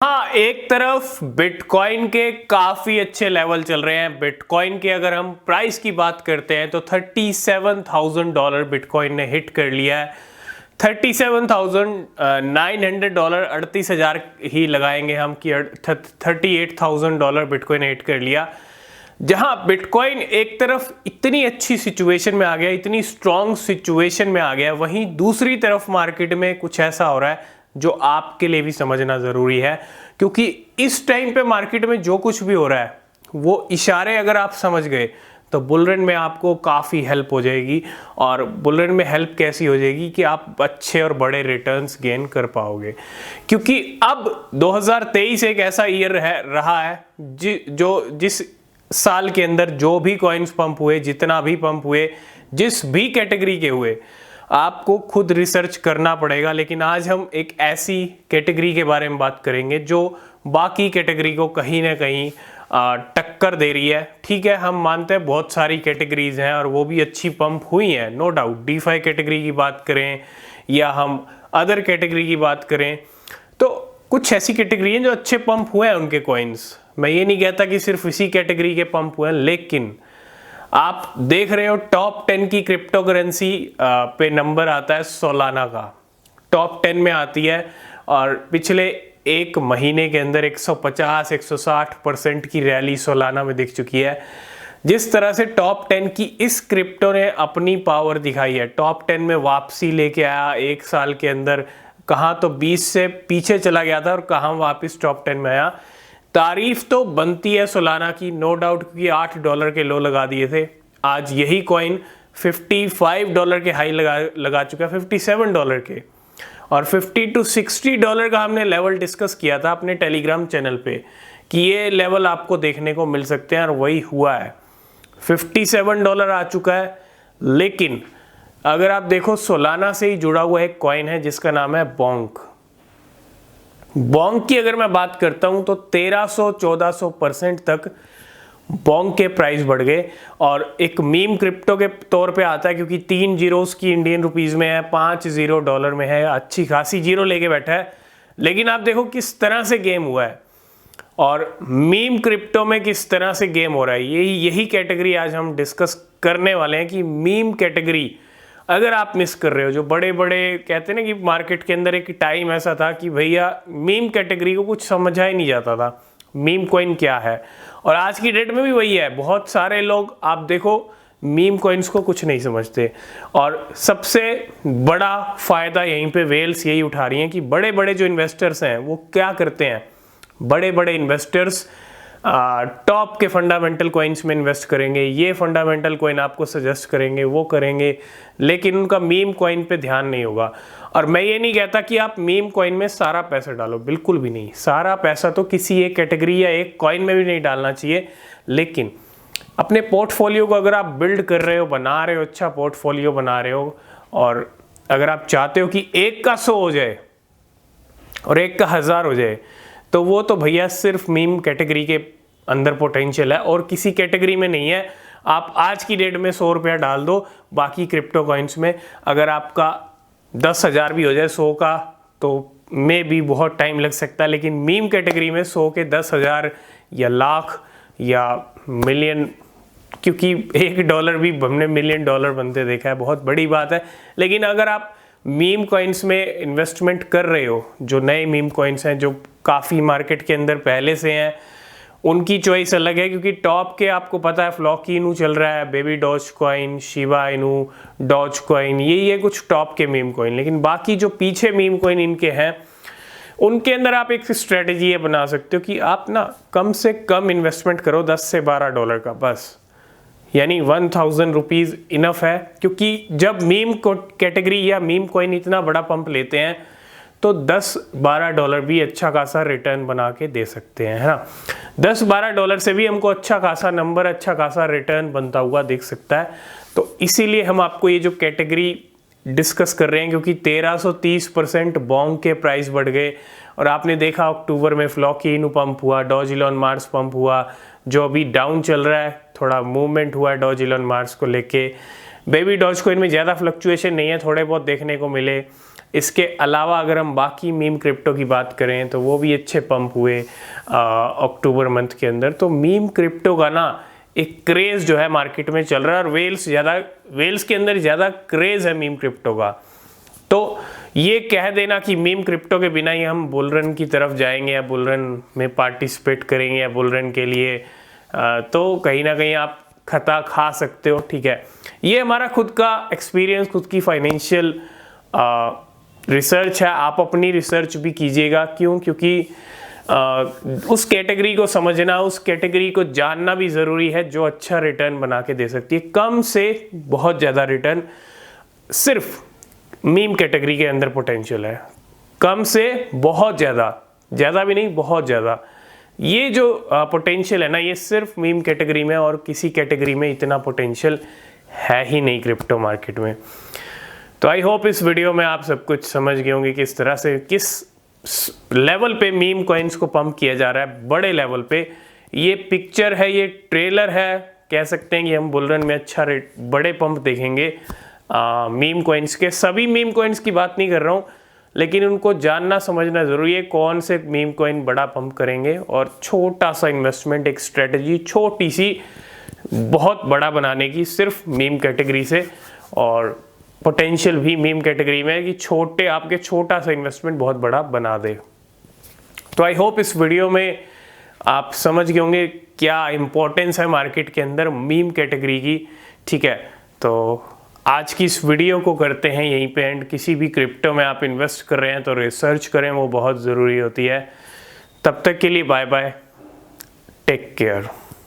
हाँ, एक तरफ बिटकॉइन के काफी अच्छे लेवल चल रहे हैं। बिटकॉइन के अगर हम प्राइस की बात करते हैं तो $37,000 बिटकॉइन ने हिट कर लिया है। $37,900, 38,000 ही लगाएंगे हम कि $38,000 बिटकॉइन ने हिट कर लिया। जहां बिटकॉइन एक तरफ इतनी अच्छी सिचुएशन में आ गया, इतनी स्ट्रॉन्ग सिचुएशन में आ गया, वहीं दूसरी तरफ मार्केट में कुछ ऐसा हो रहा है जो आपके लिए भी समझना जरूरी है, क्योंकि इस टाइम पे मार्केट में जो कुछ भी हो रहा है वो इशारे अगर आप समझ गए तो बुलरन में आपको काफ़ी हेल्प हो जाएगी। और बुलरन में हेल्प कैसी हो जाएगी कि आप अच्छे और बड़े रिटर्न्स गेन कर पाओगे, क्योंकि अब 2023 एक ऐसा ईयर रहा है जिस साल के अंदर जो भी कॉइन्स पंप हुए, जितना भी पंप हुए, जिस भी कैटेगरी के हुए, आपको खुद रिसर्च करना पड़ेगा। लेकिन आज हम एक ऐसी कैटेगरी के बारे में बात करेंगे जो बाकी कैटेगरी को कहीं ना कहीं टक्कर दे रही है। ठीक है, हम मानते हैं बहुत सारी कैटेगरीज हैं और वो भी अच्छी पंप हुई हैं, नो डाउट। डीफाई कैटेगरी की बात करें या हम अदर कैटेगरी की बात करें तो कुछ ऐसी कैटेगरी हैं जो अच्छे पंप हुए हैं उनके कॉइन्स। मैं ये नहीं कहता कि सिर्फ इसी कैटेगरी के पंप हुए हैं, लेकिन आप देख रहे हो टॉप 10 की क्रिप्टो करेंसी पे नंबर आता है सोलाना का, टॉप 10 में आती है। और पिछले एक महीने के अंदर 150-160% की रैली सोलाना में दिख चुकी है। जिस तरह से टॉप 10 की इस क्रिप्टो ने अपनी पावर दिखाई है, टॉप 10 में वापसी लेके आया एक साल के अंदर, कहाँ तो 20 से पीछे चला गया था और कहाँ वापस टॉप 10 में आया। तारीफ तो बनती है सोलाना की, नो डाउट, क्योंकि $8 के लो लगा दिए थे। आज यही कॉइन $55 के हाई लगा चुका है, $57 के। और $50 to $60 का हमने लेवल डिस्कस किया था अपने टेलीग्राम चैनल पे कि ये लेवल आपको देखने को मिल सकते हैं, और वही हुआ है। $57 आ चुका है। लेकिन अगर आप देखो, सोलाना से ही जुड़ा हुआ एक कॉइन है जिसका नाम है बोंक। बोंक की अगर मैं बात करता हूं तो 1300-1400% तक बोंक के प्राइस बढ़ गए। और एक मीम क्रिप्टो के तौर पे आता है, क्योंकि 3 जीरोस की इंडियन रुपीस में है, 5 जीरो डॉलर में है, अच्छी खासी जीरो लेके बैठा है। लेकिन आप देखो किस तरह से गेम हुआ है और मीम क्रिप्टो में किस तरह से गेम हो रहा है। यही कैटेगरी आज हम डिस्कस करने वाले हैं कि मीम कैटेगरी अगर आप मिस कर रहे हो, जो बड़े बड़े कहते हैं ना कि मार्केट के अंदर एक टाइम ऐसा था कि भैया मीम कैटेगरी को कुछ समझा ही नहीं जाता था, मीम कॉइन क्या है। और आज की डेट में भी वही है, बहुत सारे लोग आप देखो मीम कॉइन्स को कुछ नहीं समझते। और सबसे बड़ा फायदा यहीं पे वेल्स यही उठा रही हैं कि बड़े बड़े जो इन्वेस्टर्स हैं वो क्या करते हैं, बड़े बड़े इन्वेस्टर्स टॉप के फंडामेंटल कॉइन्स में इन्वेस्ट करेंगे, ये फंडामेंटल कॉइन आपको सजेस्ट करेंगे, वो करेंगे, लेकिन उनका मीम कॉइन पे ध्यान नहीं होगा। और मैं ये नहीं कहता कि आप मीम कॉइन में सारा पैसा डालो, बिल्कुल भी नहीं। सारा पैसा तो किसी एक कैटेगरी या एक कॉइन में भी नहीं डालना चाहिए। लेकिन अपने पोर्टफोलियो को अगर आप बिल्ड कर रहे हो, बना रहे हो, अच्छा पोर्टफोलियो बना रहे हो, और अगर आप चाहते हो कि एक का 100 हो जाए और एक का 1000 हो जाए, तो वो तो भैया सिर्फ मीम कैटेगरी के अंदर पोटेंशियल है और किसी कैटेगरी में नहीं है। आप आज की डेट में 100 रुपया डाल दो बाकी क्रिप्टो कॉइन्स में, अगर आपका 10,000 भी हो जाए 100 का, तो में भी बहुत टाइम लग सकता है। लेकिन मीम कैटेगरी में 100 के 10,000 या लाख या मिलियन, क्योंकि $1 भी हमने मिलियन डॉलर बनते देखा है, बहुत बड़ी बात है। लेकिन अगर आप मीम कॉइन्स में इन्वेस्टमेंट कर रहे हो, जो नए मीम कॉइन्स हैं जो काफ़ी मार्केट के अंदर पहले से हैं, उनकी चॉइस अलग है। क्योंकि टॉप के आपको पता है फ्लॉकी इनू चल रहा है, baby doge coin, Shiba Inu, doge coin, यही है कुछ टॉप के मीम कॉइन। लेकिन बाकी जो पीछे मीम कॉइन इनके हैं, उनके अंदर आप एक स्ट्रेटेजी ये बना सकते हो कि आप ना कम से कम इन्वेस्टमेंट करो $10 से $12 का, बस। यानी 1000 रुपीज़ इनफ है। क्योंकि जब मीम कैटेगरी या मीम कॉइन इतना बड़ा पंप लेते हैं तो $10-12 भी अच्छा खासा रिटर्न बना के दे सकते हैं, है ना। $10-12 से भी हमको अच्छा खासा नंबर, अच्छा खासा रिटर्न बनता हुआ दिख सकता है। तो इसीलिए हम आपको ये जो कैटेगरी डिस्कस कर रहे हैं, क्योंकि 1330% बोंक के प्राइस बढ़ गए। और आपने देखा अक्टूबर में फ्लॉकी इनू पंप हुआ, डॉज इलॉन मार्स पंप हुआ, जो अभी डाउन चल रहा है, थोड़ा मूवमेंट हुआ है डॉज इलॉन मार्स को लेके। बेबी डॉज कॉइन में ज़्यादा फ्लक्चुएशन नहीं है, थोड़े बहुत देखने को मिले। इसके अलावा अगर हम बाकी मीम क्रिप्टो की बात करें तो वो भी अच्छे पंप हुए अक्टूबर मंथ के अंदर। तो मीम क्रिप्टो का ना एक क्रेज़ जो है मार्केट में चल रहा है, और वेल्स के अंदर ज़्यादा क्रेज़ है मीम क्रिप्टो का। तो ये कह देना कि मीम क्रिप्टो के बिना ही हम बुल रन की तरफ जाएंगे या बुल रन में पार्टिसिपेट करेंगे या बुल रन के लिए, तो कहीं ना कहीं आप खता खा सकते हो। ठीक है, ये हमारा खुद का एक्सपीरियंस, खुद की फाइनेंशियल रिसर्च है। आप अपनी रिसर्च भी कीजिएगा। क्यों? क्योंकि उस कैटेगरी को समझना, उस कैटेगरी को जानना भी ज़रूरी है जो अच्छा रिटर्न बना के दे सकती है। कम से बहुत ज़्यादा रिटर्न सिर्फ मीम कैटेगरी के अंदर पोटेंशियल है। कम से बहुत ज़्यादा, ज़्यादा भी नहीं, बहुत ज़्यादा। ये जो पोटेंशियल है ना, ये सिर्फ मीम कैटेगरी में, और किसी कैटेगरी में इतना पोटेंशियल है ही नहीं क्रिप्टो मार्केट में। तो आई होप इस वीडियो में आप सब कुछ समझ गए होंगे किस तरह से, किस लेवल पे मीम कॉइन्स को पंप किया जा रहा है, बड़े लेवल पे। ये पिक्चर है, ये ट्रेलर है, कह सकते हैं कि हम बुल रन में अच्छा रेट, बड़े पंप देखेंगे मीम कॉइन्स के। सभी मीम कॉइन्स की बात नहीं कर रहा हूँ, लेकिन उनको जानना समझना ज़रूरी है कौन से मीम कॉइन बड़ा पंप करेंगे, और छोटा सा इन्वेस्टमेंट, एक स्ट्रेटजी छोटी सी बहुत बड़ा बनाने की सिर्फ मीम कैटेगरी से, और पोटेंशियल भी मीम कैटेगरी में है कि आपके छोटा सा इन्वेस्टमेंट बहुत बड़ा बना दे। तो आई होप इस वीडियो में आप समझ गए होंगे क्या इंपॉर्टेंस है मार्केट के अंदर मीम कैटेगरी की। ठीक है, तो आज की इस वीडियो को करते हैं यहीं पे एंड। किसी भी क्रिप्टो में आप इन्वेस्ट कर रहे हैं तो रिसर्च करें, वो बहुत ज़रूरी होती है। तब तक के लिए बाय बाय, टेक केयर।